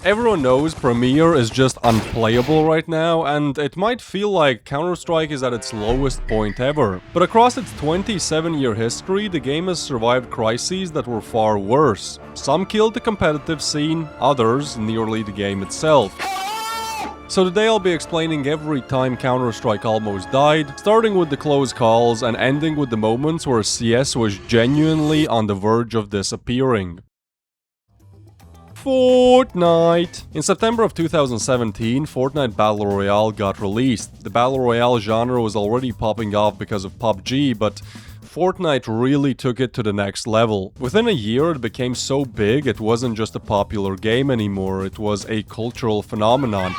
Everyone knows Premiere is just unplayable right now, and it might feel like Counter-Strike is at its lowest point ever. But across its 27-year history, the game has survived crises that were far worse. Some killed the competitive scene, others nearly the game itself. So today I'll be explaining every time Counter-Strike almost died, starting with the close calls and ending with the moments where CS was genuinely on the verge of disappearing. Fortnite! In September of 2017, Fortnite Battle Royale got released. The Battle Royale genre was already popping off because of PUBG, but Fortnite really took it to the next level. Within a year, it became so big, it wasn't just a popular game anymore, it was a cultural phenomenon.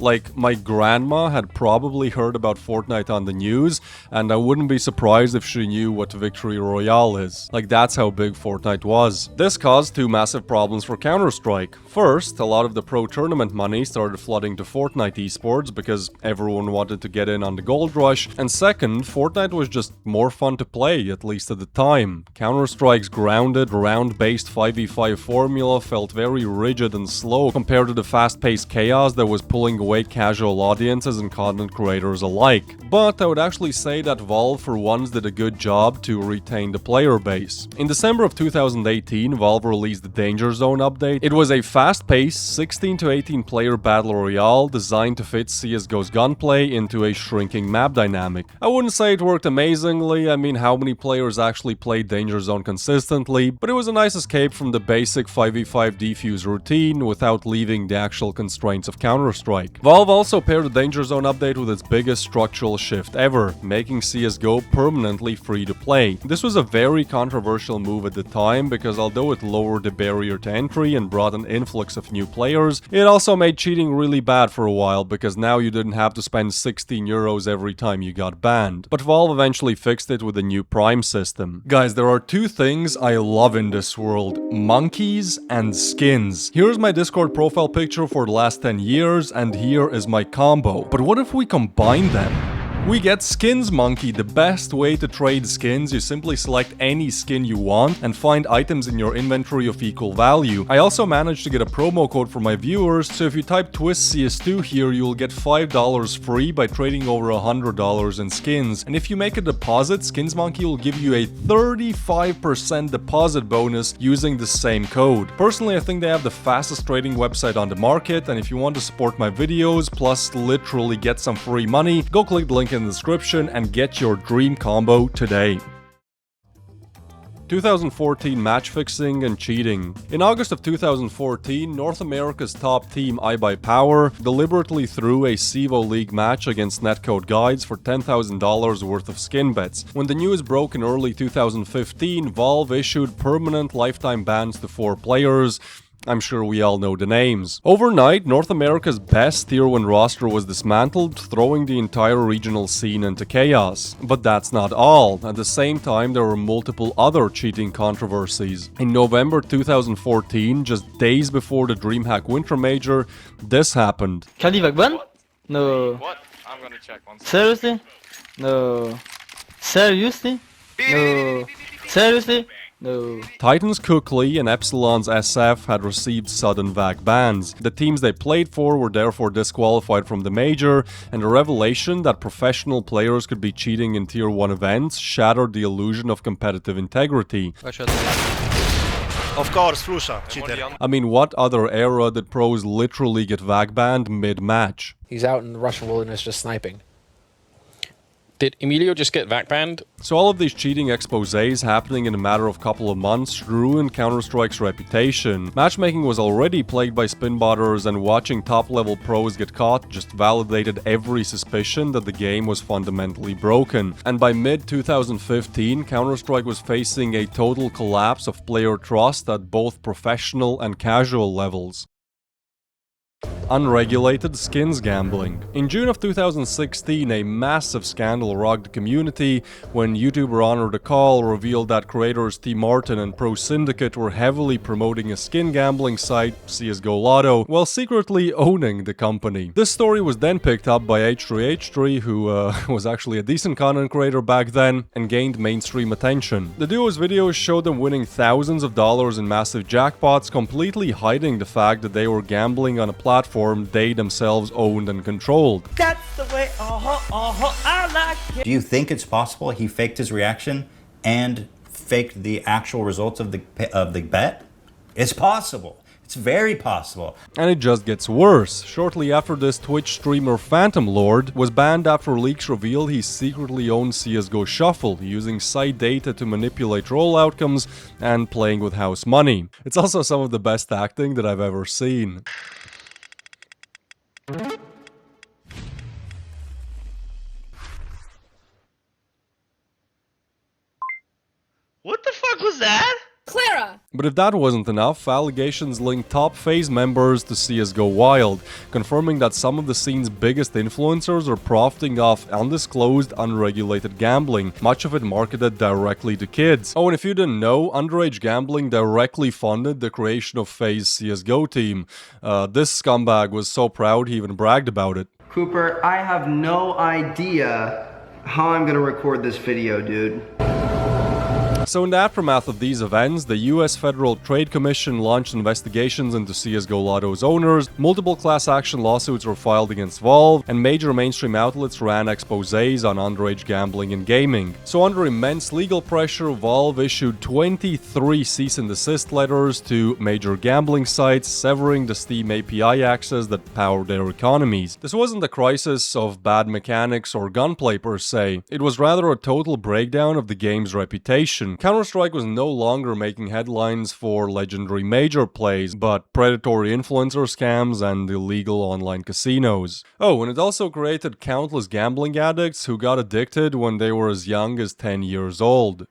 Like, my grandma had probably heard about Fortnite on the news, and I wouldn't be surprised if she knew what Victory Royale is. Like, that's how big Fortnite was. This caused two massive problems for Counter-Strike. First, a lot of the pro tournament money started flooding to Fortnite esports because everyone wanted to get in on the gold rush, and second, Fortnite was just more fun to play, at least at the time. Counter-Strike's grounded, round-based 5v5 formula felt very rigid and slow compared to the fast-paced chaos that was pulling away casual audiences and content creators alike. But I would actually say that Valve for once did a good job to retain the player base. In December of 2018, Valve released the Danger Zone update. It was a fast-paced 16 to 18 player battle royale designed to fit CSGO's gunplay into a shrinking map dynamic. I wouldn't say it worked amazingly, I mean how many players actually played Danger Zone consistently, but it was a nice escape from the basic 5v5 defuse routine without leaving the actual constraints of Counter-Strike. Valve also paired the Danger Zone update with its biggest structural shift ever, making CSGO permanently free to play. This was a very controversial move at the time because although it lowered the barrier to entry and brought an influx of new players, it also made cheating really bad for a while because now you didn't have to spend 16 euros every time you got banned. But Valve eventually fixed it with a new Prime system. Guys, there are two things I love in this world: monkeys and skins. Here's my Discord profile picture for the last 10 years, and here is my combo. But what if we combine them? We get Skinsmonkey. The best way to trade skins, you simply select any skin you want and find items in your inventory of equal value. I also managed to get a promo code for my viewers, so if you type TwistCS2 here, you'll get $5 free by trading over $100 in skins. And if you make a deposit, Skinsmonkey will give you a 35% deposit bonus using the same code. Personally, I think they have the fastest trading website on the market, and if you want to support my videos, plus literally get some free money, go click the link in the description and get your dream combo today. 2014 match fixing and cheating. In August of 2014, North America's top team iBUYPOWER deliberately threw a CEVO League match against Netcode Guides for $10,000 worth of skin bets. When the news broke in early 2015, Valve issued permanent lifetime bans to 4 players. I'm sure we all know the names. Overnight, North America's best Tier 1 roster was dismantled, throwing the entire regional scene into chaos. But that's not all. At the same time, there were multiple other cheating controversies. In November 2014, just days before the DreamHack Winter Major, this happened. KQLY VAC ban? No. What? I'm gonna check one second. Seriously? No. Seriously? No. Seriously? No. Titans KQLY and Epsilon's SF had received sudden VAC bans. The teams they played for were therefore disqualified from the major, and the revelation that professional players could be cheating in Tier 1 events shattered the illusion of competitive integrity. Of course, Flusha, cheater. I mean, what other era did pros literally get VAC banned mid-match? He's out in the Russian wilderness just sniping. Did Emilio just get VAC banned? So all of these cheating exposés happening in a matter of couple of months ruined Counter-Strike's reputation. Matchmaking was already plagued by spin botters, and watching top-level pros get caught just validated every suspicion that the game was fundamentally broken. And by mid-2015, Counter-Strike was facing a total collapse of player trust at both professional and casual levels. unregulated skins gambling. In June of 2016, a massive scandal rocked the community when YouTuber Honor the Call revealed that creators T. Martin and Pro Syndicate were heavily promoting a skin gambling site, CSGO Lotto, while secretly owning the company. This story was then picked up by H3H3, who was actually a decent content creator back then, and gained mainstream attention. The duo's videos showed them winning thousands of dollars in massive jackpots, completely hiding the fact that they were gambling on a platform they themselves owned and controlled. That's the way, I like it. Do you think it's possible he faked his reaction and faked the actual results of the bet? It's possible. It's very possible. And it just gets worse. Shortly after this, Twitch streamer Phantom Lord was banned after leaks revealed he secretly owned CSGO Shuffle, using site data to manipulate roll outcomes and playing with house money. It's also some of the best acting that I've ever seen. What the fuck was that? Clara! But if that wasn't enough, allegations linked top FaZe members to CSGO Wild, confirming that some of the scene's biggest influencers are profiting off undisclosed, unregulated gambling, much of it marketed directly to kids. Oh, and if you didn't know, underage gambling directly funded the creation of FaZe's CSGO team. This scumbag was so proud he even bragged about it. Cooper, I have no idea how I'm gonna record this video, dude. So in the aftermath of these events, the US Federal Trade Commission launched investigations into CSGO Lotto's owners, multiple class action lawsuits were filed against Valve, and major mainstream outlets ran exposés on underage gambling and gaming. So under immense legal pressure, Valve issued 23 cease and desist letters to major gambling sites, severing the Steam API access that powered their economies. This wasn't a crisis of bad mechanics or gunplay per se, it was rather a total breakdown of the game's reputation. Counterstrike was no longer making headlines for legendary major plays, but predatory influencer scams and illegal online casinos. Oh, and it also created countless gambling addicts who got addicted when they were as young as 10 years old.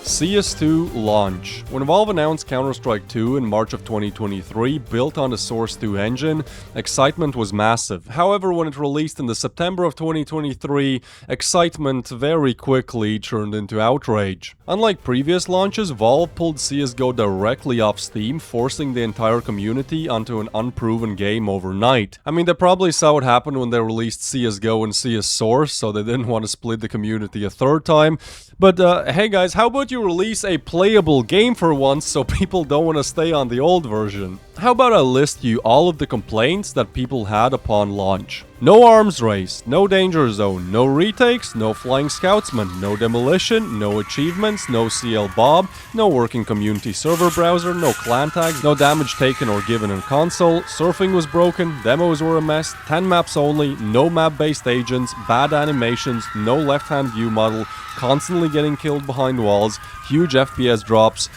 CS2 launch. When Valve announced Counter-Strike 2 in March of 2023, built on the Source 2 engine, excitement was massive. However, when it released in the September of 2023, excitement very quickly turned into outrage. Unlike previous launches, Valve pulled CSGO directly off Steam, forcing the entire community onto an unproven game overnight. I mean, they probably saw what happened when they released CSGO and CS Source, so they didn't want to split the community a third time. But hey guys, how about you release a playable game for once so people don't want to stay on the old version? How about I list you all of the complaints that people had upon launch? No arms race, no danger zone, no retakes, no flying scoutsman, no demolition, no achievements, no CL Bob, no working community server browser, no clan tags, no damage taken or given in console, surfing was broken, demos were a mess, 10 maps only, no map-based agents, bad animations, no left-hand view model, constantly getting killed behind walls, huge FPS drops.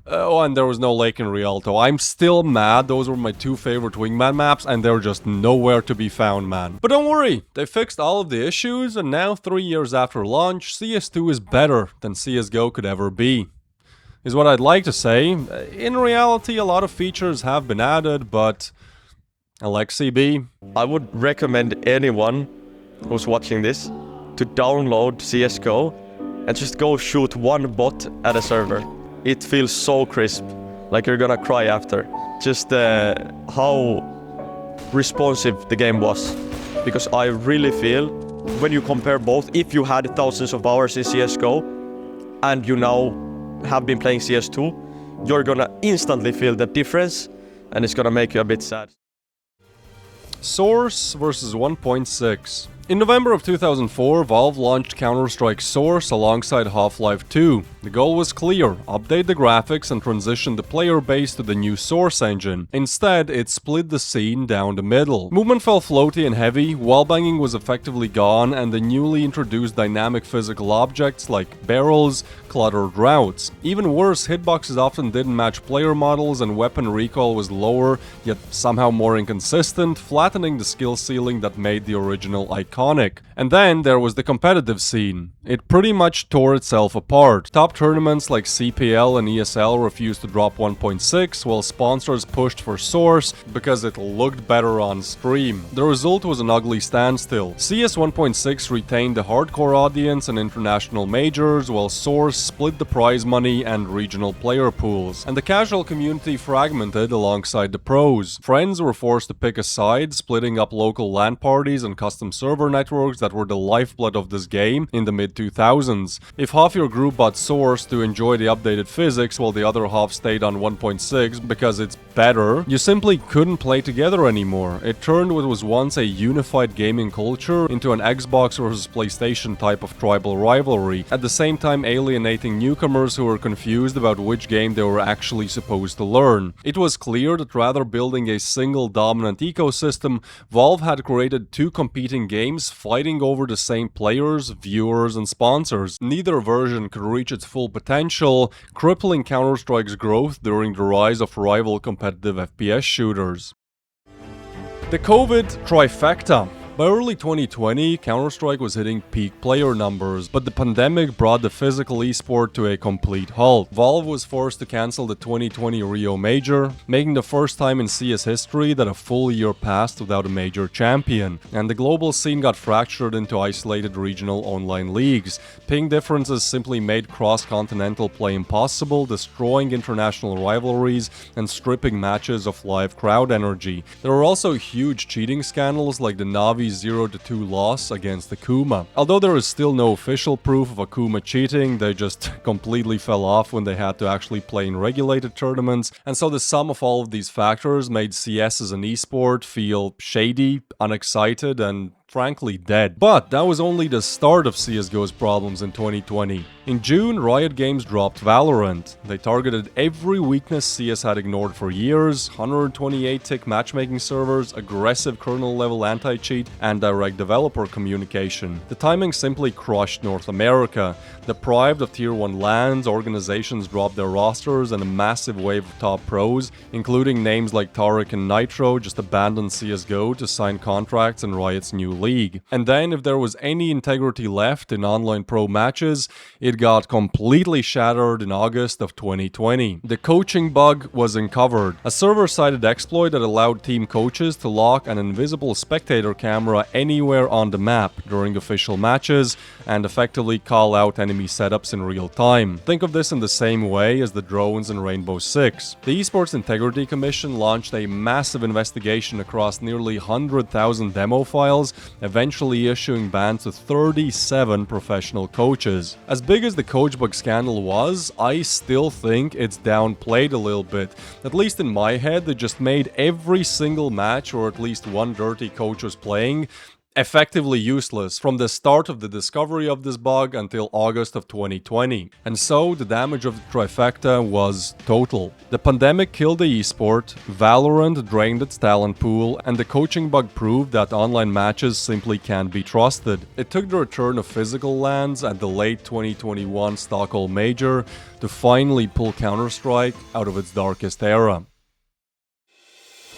Oh, and there was no Lake in Rialto. I'm still mad, those were my two favorite Wingman maps and they're just nowhere to be found, man. But don't worry, they fixed all of the issues and now 3 years after launch, CS2 is better than CSGO could ever be. Is what I'd like to say. In reality, a lot of features have been added, but... Alexi B? I would recommend anyone who's watching this to download CSGO and just go shoot one bot at a server. It feels so crisp, like you're gonna cry after. Just how responsive the game was. Because I really feel, when you compare both, if you had thousands of hours in CSGO and you now have been playing CS2, you're gonna instantly feel the difference and it's gonna make you a bit sad. Source versus 1.6. In November of 2004, Valve launched Counter-Strike Source alongside Half-Life 2. The goal was clear, update the graphics and transition the player base to the new Source engine. Instead, it split the scene down the middle. Movement felt floaty and heavy, wallbanging was effectively gone, and the newly introduced dynamic physical objects like barrels cluttered routes. Even worse, hitboxes often didn't match player models and weapon recoil was lower, yet somehow more inconsistent, flattening the skill ceiling that made the original iconic. iconic. And then there was the competitive scene. It pretty much tore itself apart. Top tournaments like CPL and ESL refused to drop 1.6, while sponsors pushed for Source because it looked better on stream. The result was an ugly standstill. CS 1.6 retained the hardcore audience and international majors, while Source split the prize money and regional player pools. And the casual community fragmented alongside the pros. Friends were forced to pick a side, splitting up local LAN parties and custom server networks that were the lifeblood of this game in the mid-2000s. If half your group bought Source to enjoy the updated physics while the other half stayed on 1.6 because it's better, you simply couldn't play together anymore. It turned what was once a unified gaming culture into an Xbox versus PlayStation type of tribal rivalry, at the same time alienating newcomers who were confused about which game they were actually supposed to learn. It was clear that rather building a single dominant ecosystem, Valve had created two competing games fighting over the same players, viewers, and sponsors. Neither version could reach its full potential, crippling Counter-Strike's growth during the rise of rival competitive FPS shooters. The COVID trifecta. By early 2020, Counter-Strike was hitting peak player numbers, but the pandemic brought the physical esport to a complete halt. Valve was forced to cancel the 2020 Rio Major, making the first time in CS history that a full year passed without a major champion. And the global scene got fractured into isolated regional online leagues. Ping differences simply made cross-continental play impossible, destroying international rivalries and stripping matches of live crowd energy. There were also huge cheating scandals like the Navi 0-2 loss against Akuma. Although there is still no official proof of Akuma cheating, they just completely fell off when they had to actually play in regulated tournaments, and so the sum of all of these factors made CS as an esport feel shady, unexcited, and frankly dead. But that was only the start of CSGO's problems in 2020. In June, Riot Games dropped Valorant. They targeted every weakness CS had ignored for years: 128-tick matchmaking servers, aggressive kernel-level anti-cheat, and direct developer communication. The timing simply crushed North America. Deprived of Tier 1 LANs, organizations dropped their rosters, and a massive wave of top pros, including names like Tariq and Nitro, just abandoned CSGO to sign contracts in Riot's new league. And then, if there was any integrity left in online pro matches, it got completely shattered in August of 2020. The coaching bug was uncovered, a server-sided exploit that allowed team coaches to lock an invisible spectator camera anywhere on the map during official matches and effectively call out enemy setups in real time. Think of this in the same way as the drones in Rainbow Six. The Esports Integrity Commission launched a massive investigation across nearly 100,000 demo files, eventually issuing bans to 37 professional coaches. As big as the coach bug scandal was, I still think it's downplayed a little bit. At least in my head, they just made every single match where at least one dirty coach was playing effectively useless from the start of the discovery of this bug until August of 2020. And so the damage of the trifecta was total. The pandemic killed the esport, Valorant drained its talent pool, and the coaching bug proved that online matches simply can't be trusted. It took the return of physical LANs at the late 2021 Stockholm Major to finally pull Counter-Strike out of its darkest era.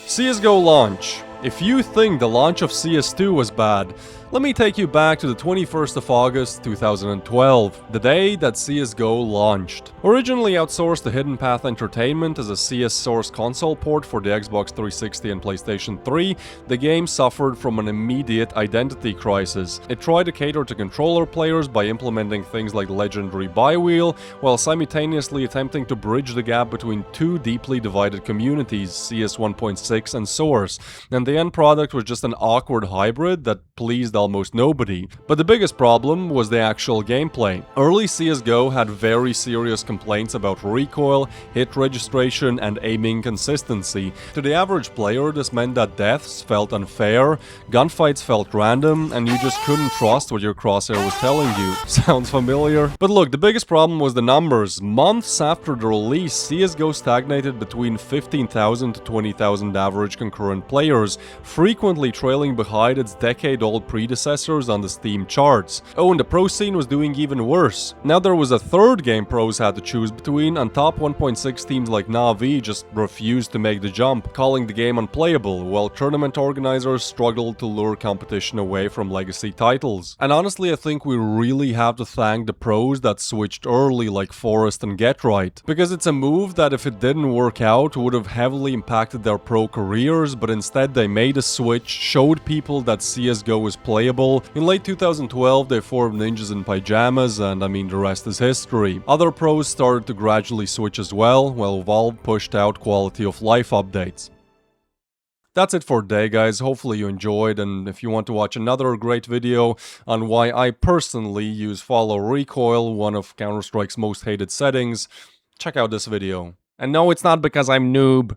CSGO launch. If you think the launch of CS2 was bad, let me take you back to the 21st of August 2012, the day that CSGO launched. Originally outsourced to Hidden Path Entertainment as a CS Source console port for the Xbox 360 and PlayStation 3, the game suffered from an immediate identity crisis. It tried to cater to controller players by implementing things like legendary buy wheel, while simultaneously attempting to bridge the gap between two deeply divided communities, CS 1.6 and Source, and the end product was just an awkward hybrid that pleased almost nobody. But the biggest problem was the actual gameplay. Early CSGO had very serious complaints about recoil, hit registration, and aiming consistency. To the average player, this meant that deaths felt unfair, gunfights felt random, and you just couldn't trust what your crosshair was telling you. Sounds familiar? But look, the biggest problem was the numbers. Months after the release, CSGO stagnated between 15,000 to 20,000 average concurrent players, frequently trailing behind its decade-old previous predecessors on the Steam charts. Oh, and the pro scene was doing even worse. Now there was a third game pros had to choose between, and top 1.6 teams like Na'Vi just refused to make the jump, calling the game unplayable, while tournament organizers struggled to lure competition away from legacy titles. And honestly, I think we really have to thank the pros that switched early like Forest and GetRight, because it's a move that if it didn't work out would have heavily impacted their pro careers, but instead they made a switch, showed people that CSGO is playable. In late 2012 they formed Ninjas in Pyjamas, and I mean the rest is history. Other pros started to gradually switch as well, while Valve pushed out quality of life updates. That's it for today, guys. Hopefully you enjoyed, and if you want to watch another great video on why I personally use follow recoil, one of Counter-Strike's most hated settings, check out this video. And no, it's not because I'm noob.